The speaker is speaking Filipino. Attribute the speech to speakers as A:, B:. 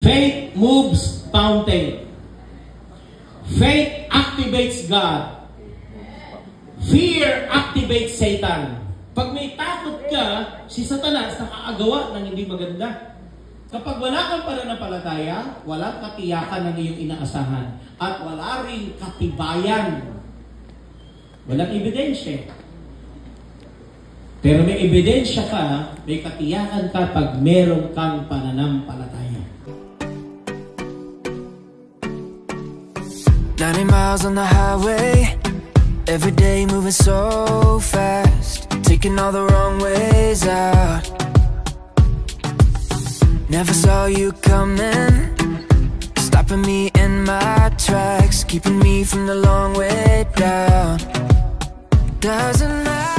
A: Faith moves mountain. Faith activates God. Fear activates Satan. Pag may takot ka, si Satanas nakaagawa ng hindi maganda. Kapag wala kang pananampalataya, walang katiyakan ng iyong inaasahan. At wala rin katibayan. Walang ebidensya. Pero may ebidensya ka, may katiyakan ka pag meron kang pananampalataya.
B: 90 miles on the highway, every day moving so fast, taking all the wrong ways out. Never saw you coming, stopping me in my tracks, keeping me from the long way down. Doesn't matter